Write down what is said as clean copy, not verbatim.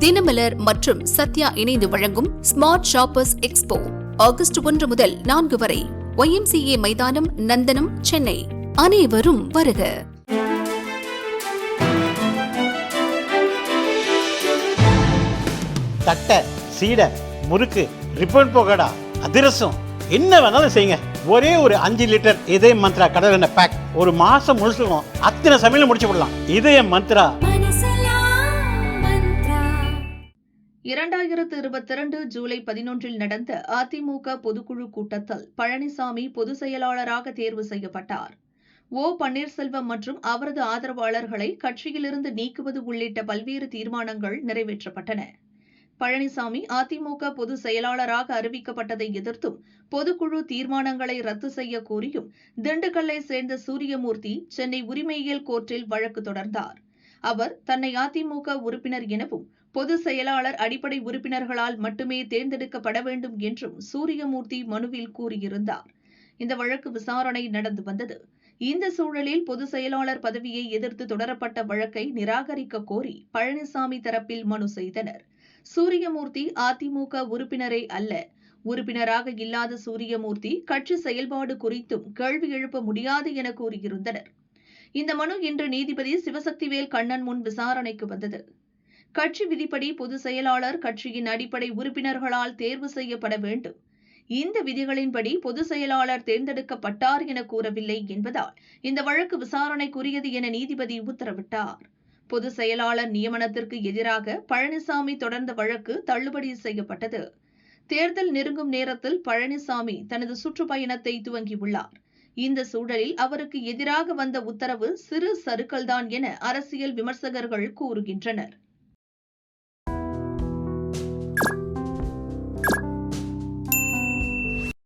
தினமலர் மற்றும் சத்யா இணைந்து வழங்கும் ஸ்மார்ட் ஷாப்பர்ஸ் எக்ஸ்போ ஆகஸ்ட் 1 முதல் 4 வரை YMCA மைதானம், நந்தனம், சென்னை. அனைவரும் வருக. தட்டை, சீடை, முறுக்கு, ரிப்பன் பக்கோடா, அதிரசம் என்ன வேணாலும் செய்யுங்க. ஒரே ஒரு 5 லிட்டர் இதய மந்த்ரா கடல் எண்ணெய் பேக் ஒரு மாசம் முழுசுக்கும் அத்தனை சமையல முடிச்சு விடலாம். இதய மந்த்ரா. 2022 ஜூலை 11 நடந்த அதிமுக பொதுக்குழு கூட்டத்தில் பழனிசாமி பொதுச் செயலாளராக தேர்வு செய்யப்பட்டார். ஓ பன்னீர்செல்வம் மற்றும் அவரது ஆதரவாளர்களை கட்சியிலிருந்து நீக்குவது உள்ளிட்ட பல்வேறு தீர்மானங்கள் நிறைவேற்றப்பட்டன. பழனிசாமி அதிமுக பொதுச் செயலாளராக அறிவிக்கப்பட்டதை எதிர்த்தும் பொதுக்குழு தீர்மானங்களை ரத்து செய்ய கோரியும் திண்டுக்கல்லை சேர்ந்த சூரியமூர்த்தி சென்னை உரிமையியல் கோர்ட்டில் வழக்கு தொடர்ந்தார். அவர் தன்னை அதிமுக உறுப்பினர் எனவும் பொதுச் செயலாளர் அடிப்படை உறுப்பினர்களால் மட்டுமே தேர்ந்தெடுக்கப்பட வேண்டும் என்றும் சூரியமூர்த்தி மனுவில் கூறியிருந்தார். இந்த வழக்கு விசாரணை நடந்து வந்தது. இந்த சூழலில் பொதுச் செயலாளர் பதவியை எதிர்த்து தொடரப்பட்ட வழக்கை நிராகரிக்க கோரி பழனிசாமி தரப்பில் மனு செய்தனர். சூரியமூர்த்தி அதிமுக உறுப்பினரே அல்ல. உறுப்பினராக இல்லாத சூரியமூர்த்தி கட்சி செயல்பாடு குறித்தும் கேள்வி எழுப்ப முடியாது என கூறியிருந்தனர். இந்த மனு இன்று நீதிபதி சிவசக்திவேல் கண்ணன் முன் விசாரணைக்கு வந்தது. கட்சி விதிப்படி பொதுச் செயலாளர் கட்சியின் அடிப்படை உறுப்பினர்களால் தேர்வு செய்யப்பட வேண்டும். இந்த விதிகளின்படி பொதுச் செயலாளர் தேர்ந்தெடுக்கப்பட்டார் என கூறவில்லை என்பதால் இந்த வழக்கு விசாரணைக்குரியது என நீதிபதி உத்தரவிட்டார். பொதுச் செயலாளர் நியமனத்திற்கு எதிராக பழனிசாமி தொடர்ந்த வழக்கு தள்ளுபடி செய்யப்பட்டது. தேர்தல் நெருங்கும் நேரத்தில் பழனிசாமி தனது சுற்றுப்பயணத்தை துவங்கியுள்ளார். இந்த சூழலில் அவருக்கு எதிராக வந்த உத்தரவு சிறு சறுக்கல்தான் என அரசியல் விமர்சகர்கள் கூறுகின்றனர்.